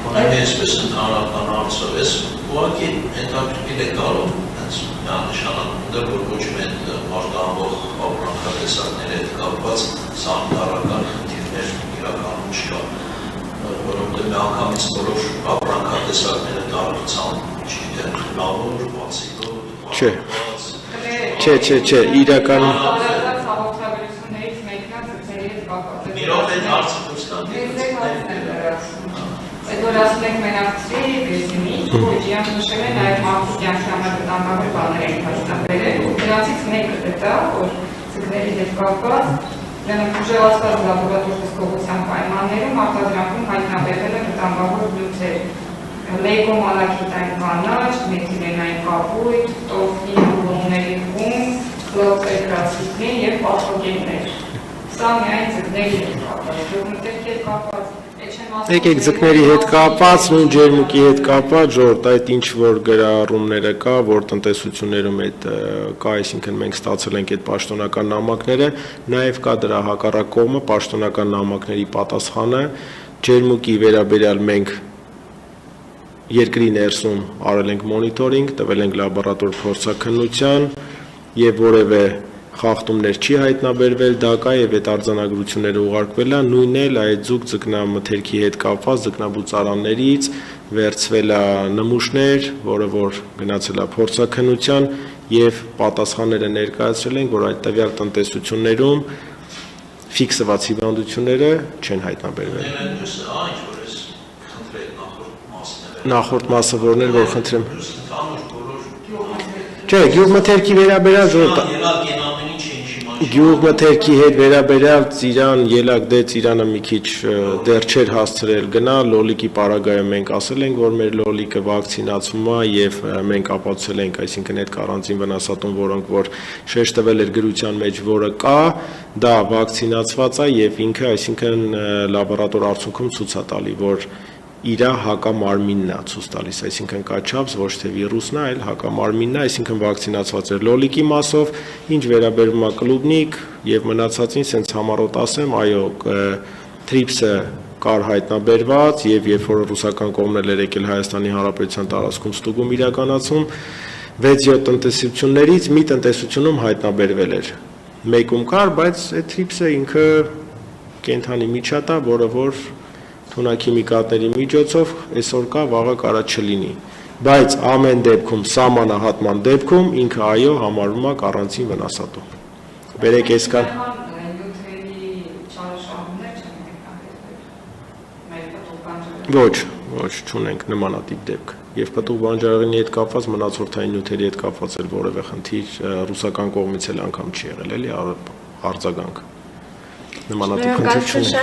Այսպես ընդհանրական հարցով ես ուղղակի հետաքրքիր է կարող հենց նշանակում որ ոչ մեկ արտահանող ապրանքատեսակների հետ կապված սանիտարական խնդիրներ իրականում չկա, որովհետև միանգամից բոլոր ապրանքատեսակները դարձան, չգիտեմ, լավոր, բացիկով, Չէ, իրականում Իրոք այդ հարցը դուրս տան Որ ասում եք մենակցրի բեսիմի, ոջիան նշել է նաև մարդու կյանքի համար վտանգավոր բաներ են հաստատվել, դրանցից մեկը դա, որ ձկների հետ կապված ուժեղացված լաբորատոր հսկողության պայմաններում արտադրանքում հայտնաբերվել է վտանգավոր նյութեր, լեյկոմալակիտային կանաչ, մեթիլենային կապույտ, տոֆին, ուղումների խումբ, խլորտեգրացիկլին և պաթոգեններ։ Սա միայն ձկների հետ կապված, ջերմուկերի հետ կապված, Եկեք ձկների հետ կապված, նույն ջերմուկի հետ կապված, ժողովուրդ այդ ինչ որ գրառումները կա, որ տնտեսություններում այդ կա, այսինքն մենք ստացել ենք այդ պաշտոնական նամակները, նաև կա դրա հակառակ կողմը, պաշտոնական նամակների պատասխանը, ջերմուկի վերաբերյալ մենք երկրի ներսում արել ենք մոնիտորինգ, տվել ենք լաբորատոր փորձաքննության եւ որևէ խախտումներ չի հայտնաբերվել, դա կա եւ այդ արձանագրությունները ուղարկվել է, նույնն էլ այդ զուգ ձկնամթերքի հետ կապված ձկնաբուծարաններից վերցվել է նմուշներ, որը որ գնացել է փորձաքննության եւ պատասխանները ներկայացրել են, որ այդ տվյալ տնտեսություններում ֆիքսված հիվանդությունները չեն հայտնաբերվել։ Նախորդ մասը որն էր, որ խնդրեմ։ Չէ, գյուղմթերքի վերաբերյալ Գյուղմթերքի հետ վերաբերյալ ծիրան, ելակ դե ծիրանը մի քիչ դեռ չէր հասցրել գնա, լոլիկի պարագայում մենք ասել ենք, որ մեր լոլիկը վակցինացվում է եւ մենք ապացուցել ենք, այսինքն այդ կարանտին վնասատուն, որոնք որ շեշտվել էր գրության մեջ, որը կա, դա վակցինացված է եւ ինքը, այսինքն լաբորատոր արդյունքում ցույց է տալի, որ իր հակամարմինն է ցույց տալիս, այսինքն կա չափս ոչ թե վիրուսն է, այլ հակամարմինն է, այսինքն վակցինացված էր լոլիկի մասով, ինչ վերաբերում է կլուբնիկ եւ մնացածին, սենց համառոտ ասեմ, այո, թրիպսը կար հայտնաբերված եւ երբ որ ռուսական կողմն էր եկել Հայաստանի Հանրապետության տարածքում ստուգում իրականացում 6-7 տնտեսություններից մի տնտեսությունում հայտնաբերվել էր մեկում կար, բայց այդ թրիպսը ինքը կենթանի միջատ է, որը որ թունաքիմիկատների միջոցով այսօր կա, վաղը կարա չլինի, բայց ամեն դեպքում սահմանահատման դեպքում ինքը այո համարվում է առանձին վնասատու։ Բերեք այս կան Ոչ, չունենք նմանատիպ դեպք։ Եվ պտուղ բանջարեղենի հետ կապված մնացորդային նյութերի հետ կապված էլ որևէ խնդիր ռուսական կողմից էլ անգամ չի եղել, էլի արձագանք։ Նմանատիպ խնդիր չունենք։